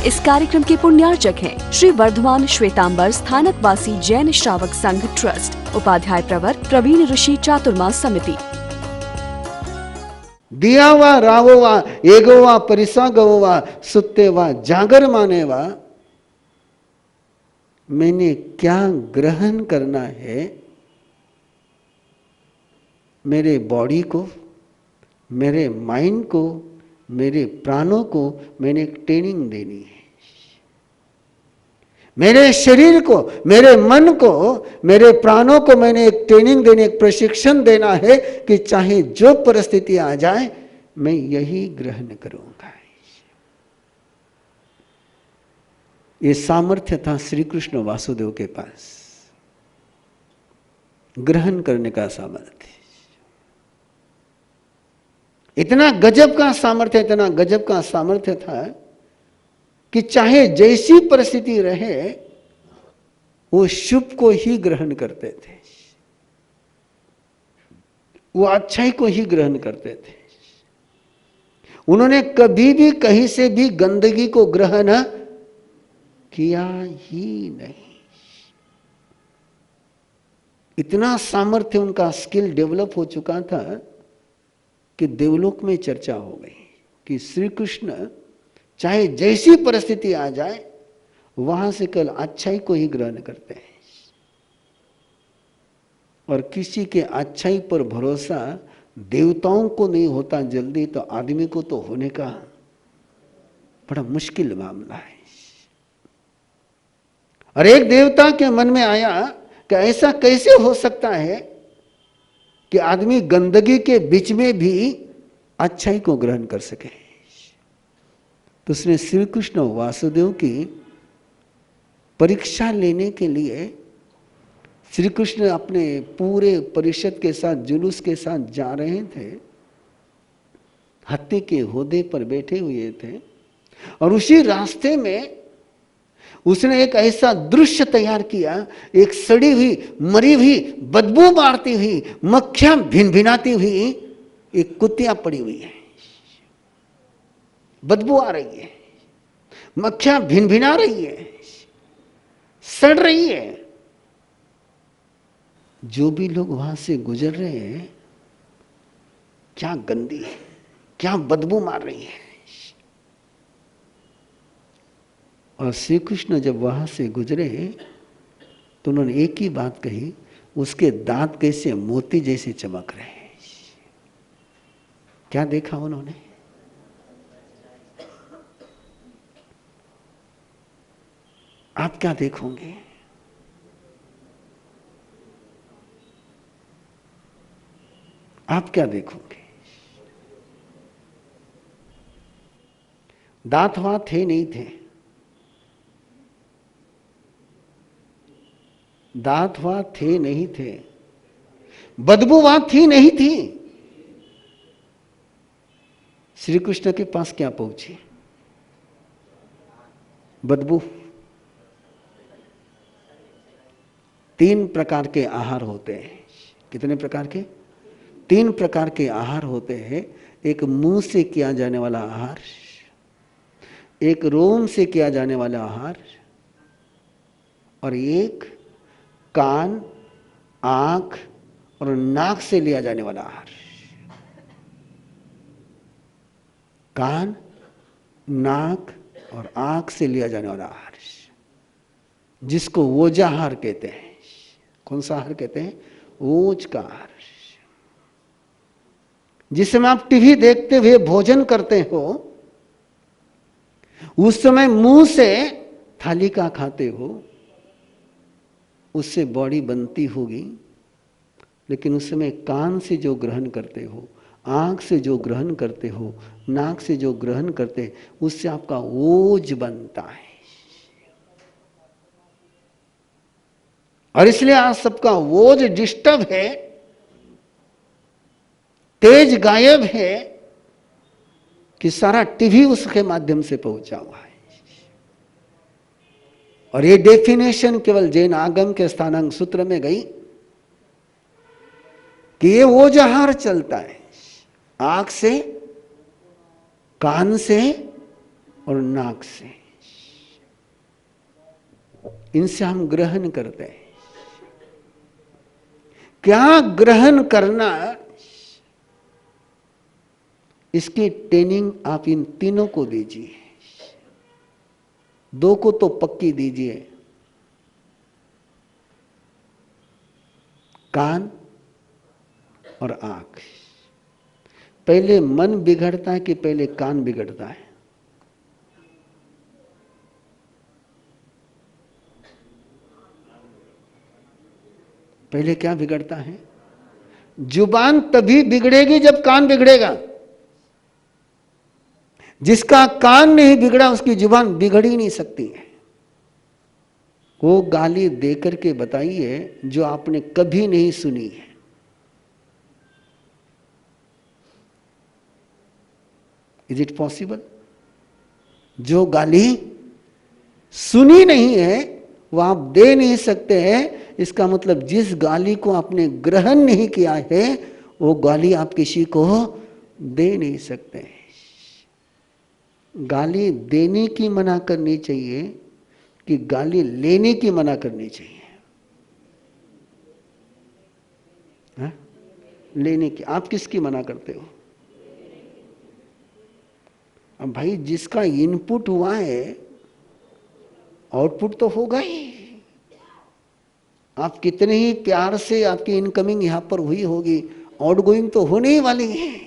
इस कार्यक्रम के पुण्यार्चक हैं श्री वर्धमान श्वेतांबर स्थानकवासी जैन श्रावक संघ ट्रस्ट, उपाध्याय प्रवर प्रवीण ऋषि चातुर्मास समिति। दिया वा रावो वा एगो वा परिसा गवो वा सुत्ते वा जागर माने वा, मैंने क्या ग्रहण करना है, मेरे बॉडी को, मेरे माइंड को, मेरे प्राणों को मैंने एक ट्रेनिंग देनी है। मेरे शरीर को, मेरे मन को, मेरे प्राणों को मैंने एक ट्रेनिंग देने, एक प्रशिक्षण देना है कि चाहे जो परिस्थिति आ जाए मैं यही ग्रहण करूंगा। ये सामर्थ्य था श्री कृष्ण वासुदेव के पास, ग्रहण करने का सामर्थ्य। इतना गजब का सामर्थ्य, इतना गजब का सामर्थ्य था कि चाहे जैसी परिस्थिति रहे वो शुभ को ही ग्रहण करते थे, वो अच्छाई को ही ग्रहण करते थे। उन्होंने कभी भी कहीं से भी गंदगी को ग्रहण किया ही नहीं। इतना सामर्थ्य, उनका स्किल डेवलप हो चुका था कि देवलोक में चर्चा हो गई कि श्री कृष्ण चाहे जैसी परिस्थिति आ जाए वहां से केवल अच्छाई को ही ग्रहण करते हैं, और किसी के अच्छाई पर भरोसा देवताओं को नहीं होता जल्दी, तो आदमी को तो होने का बड़ा मुश्किल मामला है। और एक देवता के मन में आया कि ऐसा कैसे हो सकता है कि आदमी गंदगी के बीच में भी अच्छाई को ग्रहण कर सके। तो उसने श्री कृष्ण वासुदेव की परीक्षा लेने के लिए, श्री कृष्ण अपने पूरे परिषद के साथ, जुलूस के साथ जा रहे थे, हाथी के होदे पर बैठे हुए थे, और उसी रास्ते में उसने एक ऐसा दृश्य तैयार किया, एक सड़ी हुई, मरी हुई, बदबू मारती हुई, मक्खियां भिनभिनाती हुई एक कुत्तियां पड़ी हुई है, बदबू आ रही है, मक्खियां भिनभिना रही है, सड़ रही है। जो भी लोग वहां से गुजर रहे हैं, क्या गंदी है, क्या बदबू मार रही है। और श्री कृष्ण जब वहां से गुजरे तो उन्होंने एक ही बात कही, उसके दांत कैसे मोती जैसे चमक रहे हैं। क्या देखा उन्होंने? आप क्या देखोगे? आप क्या देखोगे? दांत वहां थे नहीं थे, दांत वहां थे नहीं थे, बदबू वहां थी नहीं थी। श्री कृष्ण के पास क्या पहुंची? बदबू। 3 प्रकार के आहार होते हैं। कितने प्रकार के? 3 प्रकार के आहार होते हैं। एक मुंह से किया जाने वाला आहार, एक रोम से किया जाने वाला आहार, और एक कान, आंख और नाक से लिया जाने वाला आहार। कान, नाक और आंख से लिया जाने वाला आहार, जिसको ओजाहार कहते हैं। कौन सा आहार कहते हैं? ओज का आहार। जिस समय आप टीवी देखते हुए भोजन करते हो, उस समय मुंह से थाली का खाते हो, उससे बॉडी बनती होगी, लेकिन उस समय कान से जो ग्रहण करते हो, आंख से जो ग्रहण करते हो, नाक से जो ग्रहण करते, उससे आपका ओज बनता है। और इसलिए आज सबका ओज डिस्टर्ब है, तेज गायब है, कि सारा टीवी उसके माध्यम से पहुंचा हुआ है। और ये डेफिनेशन केवल जैन आगम के स्थानांक सूत्र में गई कि ये ओजाहार चलता है आंख से, कान से और नाक से। इनसे हम ग्रहण करते हैं। क्या ग्रहण करना, इसकी ट्रेनिंग आप इन तीनों को दीजिए। दो को तो पक्की दीजिए, कान और आंख। पहले मन बिगड़ता है कि पहले कान बिगड़ता है? पहले क्या बिगड़ता है? जुबान तभी बिगड़ेगी जब कान बिगड़ेगा। जिसका कान नहीं बिगड़ा उसकी जुबान बिगड़ ही नहीं सकती है। वो गाली देकर के बताइए जो आपने कभी नहीं सुनी है। Is it possible? जो गाली सुनी नहीं है वो आप दे नहीं सकते हैं। इसका मतलब जिस गाली को आपने ग्रहण नहीं किया है वो गाली आप किसी को दे नहीं सकते। गाली देने की मना करनी चाहिए कि गाली लेने की मना करनी चाहिए? हा? लेने की। आप किसकी मना करते हो? अब भाई जिसका इनपुट हुआ है आउटपुट तो होगा ही। आप कितने ही प्यार से आपकी इनकमिंग यहां पर हुई होगी, आउटगोइंग तो होने ही वाली है।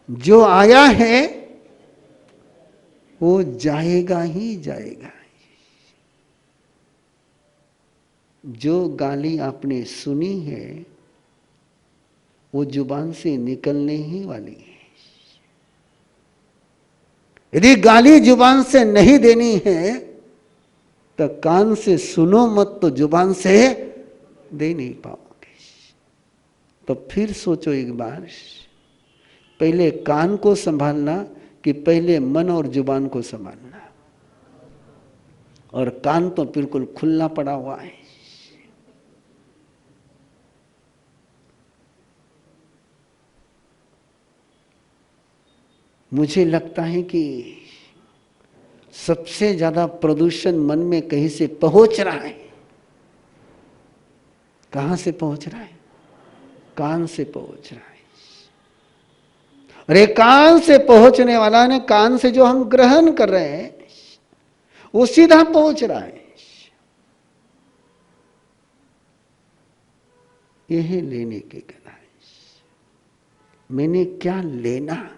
जो आया है वो जाएगा ही जाएगा। जो गाली आपने सुनी है वो जुबान से निकलने ही वाली है। यदि गाली जुबान से नहीं देनी है तो कान से सुनो मत, तो जुबान से दे नहीं पाओगे। तो फिर सोचो एक बार, पहले कान को संभालना कि पहले मन और जुबान को संभालना? और कान तो बिल्कुल खुला पड़ा हुआ है। मुझे लगता है कि सबसे ज्यादा प्रदूषण मन में कहीं से पहुंच रहा है। कहां से पहुंच रहा है? कान से पहुंच रहा है। अरे कान से पहुंचने वाला ने कान से जो हम ग्रहण कर रहे हैं वो सीधा पहुंच रहा है। यह लेने की कला है। मैंने क्या लेना,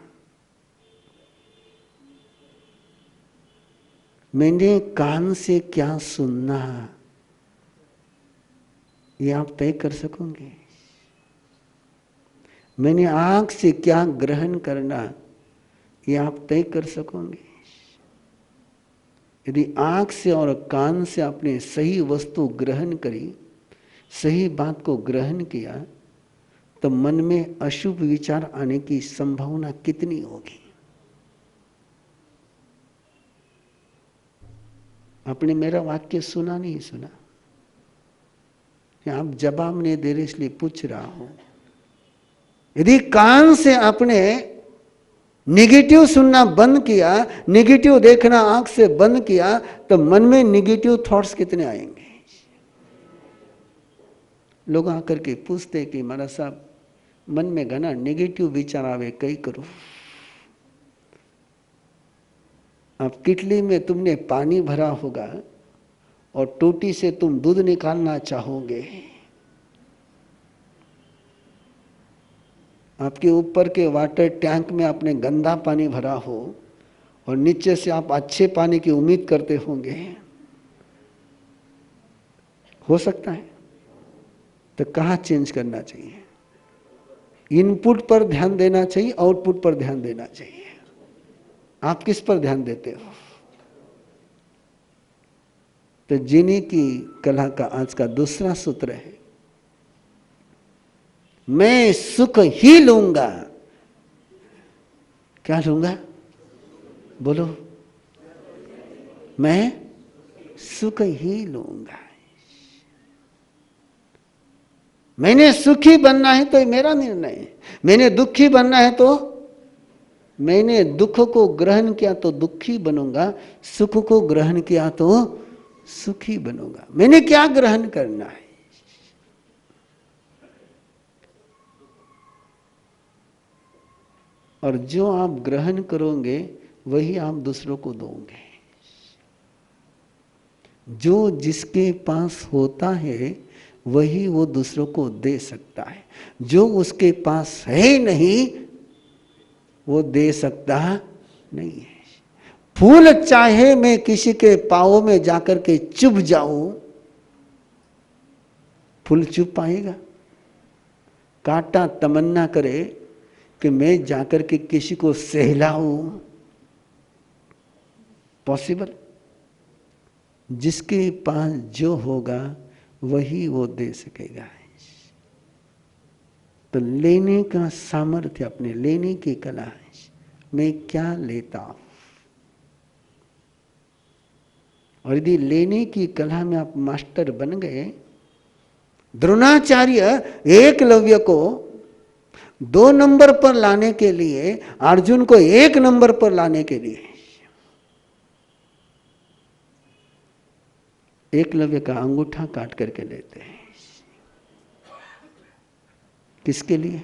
मैंने कान से क्या सुनना, ये आप तय कर सकोगे? मैंने आंख से क्या ग्रहण करना, ये आप तय कर सकोगे? यदि आंख से और कान से आपने सही वस्तु ग्रहण करी, सही बात को ग्रहण किया, तो मन में अशुभ विचार आने की संभावना कितनी होगी? आपने मेरा वाक्य सुना नहीं सुना? आप जवाब नहीं दे रहे इसलिए पूछ रहा हूं। यदि कान से आपने नेगेटिव सुनना बंद किया, नेगेटिव देखना आंख से बंद किया, तो मन में नेगेटिव थॉट्स कितने आएंगे? लोग आकर के पूछते कि महाराज साहब मन में घना नेगेटिव विचार आवे, कई करो। अब किटली में तुमने पानी भरा होगा और टोटी से तुम दूध निकालना चाहोगे। आपके ऊपर के वाटर टैंक में आपने गंदा पानी भरा हो और नीचे से आप अच्छे पानी की उम्मीद करते होंगे। हो सकता है। तो कहाँ चेंज करना चाहिए? इनपुट पर ध्यान देना चाहिए, आउटपुट पर ध्यान देना चाहिए? आप किस पर ध्यान देते हो? तो जीने की कला का आज का दूसरा सूत्र है, मैं सुख ही लूंगा। क्या लूंगा? बोलो। मैं सुख ही लूंगा। मैंने सुखी बनना है तो ये मेरा निर्णय है। मैंने दुखी बनना है तो मैंने दुख को ग्रहण किया तो दुखी बनूंगा, सुख को ग्रहण किया तो सुखी बनूंगा। मैंने क्या ग्रहण करना है? और जो आप ग्रहण करोगे वही आप दूसरों को दोगे। जो जिसके पास होता है वही वो दूसरों को दे सकता है। जो उसके पास है नहीं वो दे सकता नहीं है। फूल चाहे मैं किसी के पांव में जाकर के चुभ जाऊं, फूल चुभ पाएगा? कांटा तमन्ना करे कि मैं जाकर के किसी को सहलाऊं, पॉसिबल? जिसके पास जो होगा वही वो दे सकेगा। तो लेने का सामर्थ्य, अपने लेने की कला है। मैं क्या लेता हूं, और यदि लेने की कला में आप मास्टर बन गए, द्रोणाचार्य एकलव्य को 2 नंबर पर लाने के लिए, अर्जुन को 1 नंबर पर लाने के लिए एकलव्य का अंगूठा काट करके लेते हैं। किसके लिए?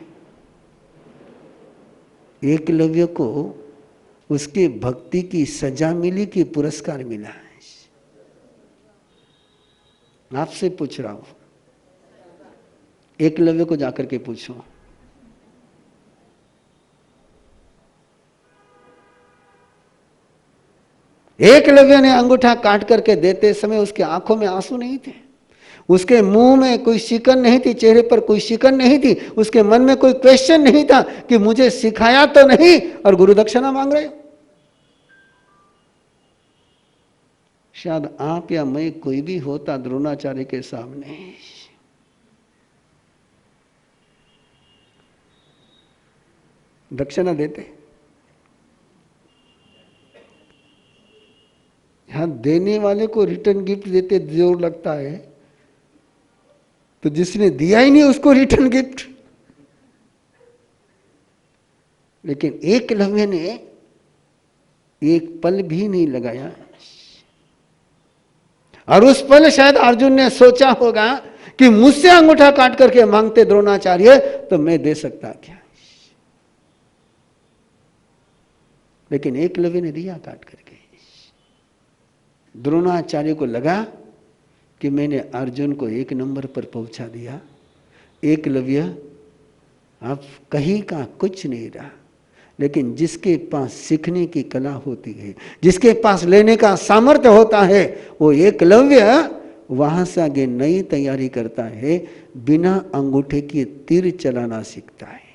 एकलव्य को उसके भक्ति की सजा मिली कि पुरस्कार मिला है? आपसे पूछ रहा हूं, एकलव्य को जाकर के पूछो। एकलव्य ने अंगूठा काट करके देते समय उसके आंखों में आंसू नहीं थे, उसके मुंह में कोई शिकन नहीं थी, चेहरे पर कोई शिकन नहीं थी, उसके मन में कोई क्वेश्चन नहीं था कि मुझे सिखाया तो नहीं और गुरु दक्षिणा मांग रहे हो। शायद आप या मैं कोई भी होता द्रोणाचार्य के सामने, दक्षिणा देते। यहां देने वाले को रिटर्न गिफ्ट देते जोर लगता है, तो जिसने दिया ही नहीं उसको रिटर्न गिफ्ट। लेकिन एकलव्य ने एक पल भी नहीं लगाया, और उस पल शायद अर्जुन ने सोचा होगा कि मुझसे अंगूठा काट करके मांगते द्रोणाचार्य तो मैं दे सकता क्या। लेकिन एकलव्य ने दिया काट करके। द्रोणाचार्य को लगा कि मैंने अर्जुन को 1 नंबर पर पहुंचा दिया। एकलव्य अब कहीं का कुछ नहीं रहा। लेकिन जिसके पास सीखने की कला होती है, जिसके पास लेने का सामर्थ्य होता है, वो एकलव्य वहां से आगे नई तैयारी करता है, बिना अंगूठे के तीर चलाना सीखता है।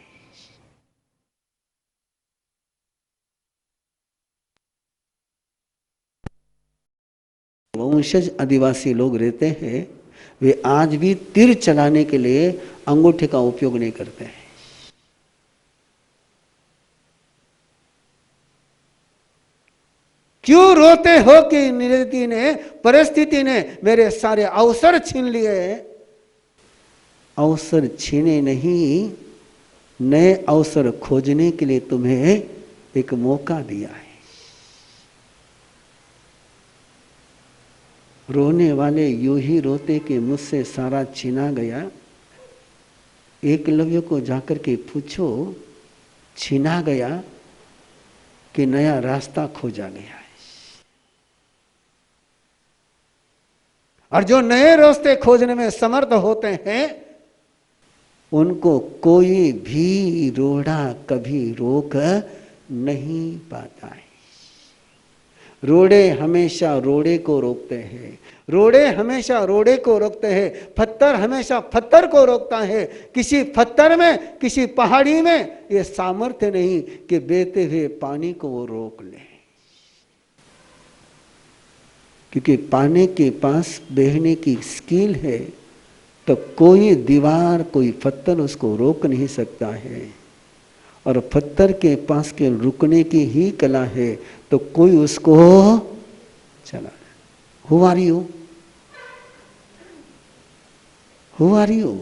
वंशज आदिवासी लोग रहते हैं, वे आज भी तीर चलाने के लिए अंगूठे का उपयोग नहीं करते हैं। क्यों रोते हो कि नियति ने, परिस्थिति ने मेरे सारे अवसर छीन लिए? अवसर छीने नहीं, नए अवसर खोजने के लिए तुम्हें एक मौका दिया है। रोने वाले यूं ही रोते कि मुझसे सारा छीना गया। एकलव्य को जाकर के पूछो, छीना गया कि नया रास्ता खोजा गया है? और जो नए रास्ते खोजने में समर्थ होते हैं उनको कोई भी रोड़ा कभी रोक नहीं पाता है। रोड़े हमेशा रोड़े को रोकते हैं, रोड़े हमेशा रोड़े को रोकते हैं, पत्थर हमेशा पत्थर को रोकता है। किसी पत्थर में, किसी पहाड़ी में ये सामर्थ्य नहीं कि बहते हुए पानी को वो रोक ले, क्योंकि पानी के पास बहने की स्किल है, तो कोई दीवार, कोई पत्थर उसको रोक नहीं सकता है। और पत्थर के पास के रुकने की ही कला है, तो कोई उसको चला। Who are you? Who are you?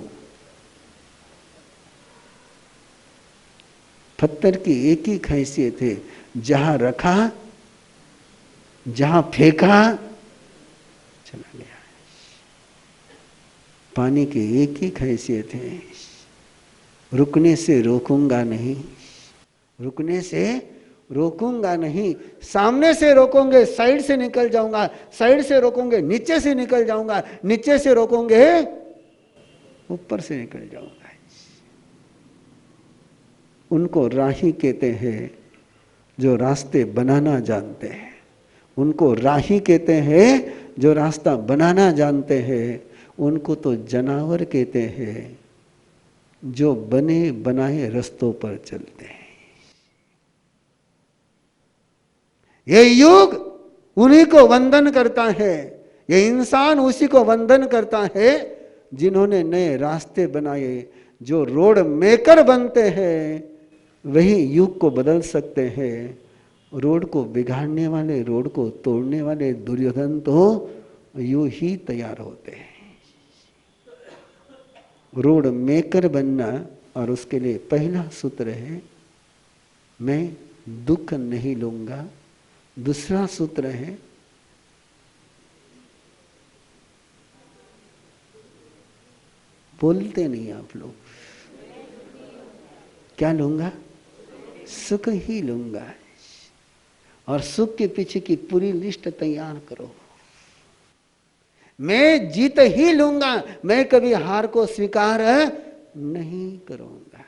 पत्थर की एक ही खासियत है, जहां रखा, जहां फेंका, चला गया। पानी की एक ही खासियत है, रुकने से रोकूंगा नहीं, रुकने से रोकूंगा नहीं। सामने से रोकोगे साइड से निकल जाऊंगा, साइड से रोकोगे नीचे से निकल जाऊंगा, नीचे से रोकोगे ऊपर से निकल जाऊंगा। उनको राही कहते हैं जो रास्ते बनाना जानते हैं, उनको राही कहते हैं जो रास्ता बनाना जानते हैं। उनको तो जनावर कहते हैं जो बने बनाए रास्तों पर चलते हैं। ये युग उन्हीं को वंदन करता है, ये इंसान उसी को वंदन करता है जिन्होंने नए रास्ते बनाए। जो रोड मेकर बनते हैं वही युग को बदल सकते हैं। रोड को बिगाड़ने वाले, रोड को तोड़ने वाले दुर्योधन तो यूं ही तैयार होते हैं। रोड मेकर बनना, और उसके लिए पहला सूत्र है मैं दुख नहीं लूंगा। दूसरा सूत्र है बोलते नहीं आप लोग, क्या लूंगा? सुख ही लूंगा। और सुख के पीछे की पूरी लिस्ट तैयार करो। मैं जीत ही लूंगा, मैं कभी हार को स्वीकार नहीं करूंगा।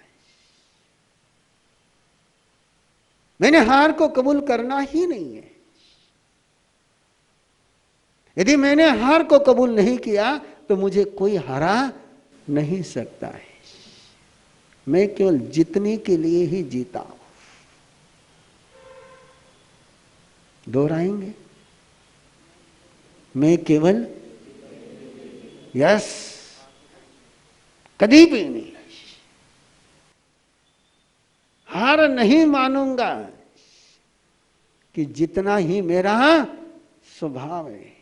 मैंने हार को कबूल करना ही नहीं है। यदि मैंने हार को कबूल नहीं किया तो मुझे कोई हरा नहीं सकता है। मैं केवल जीतने के लिए ही जीता हूं। दोहराएंगे, मैं केवल यस, कभी भी नहीं, हार नहीं मानूंगा कि जितना ही मेरा स्वभाव है।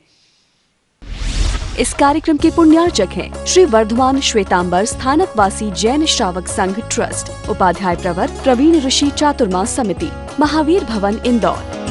इस कार्यक्रम के पुण्यार्चक हैं श्री वर्धमान श्वेतांबर स्थानकवासी जैन श्रावक संघ ट्रस्ट, उपाध्याय प्रवर प्रवीण ऋषि चातुर्मास समिति, महावीर भवन, इंदौर।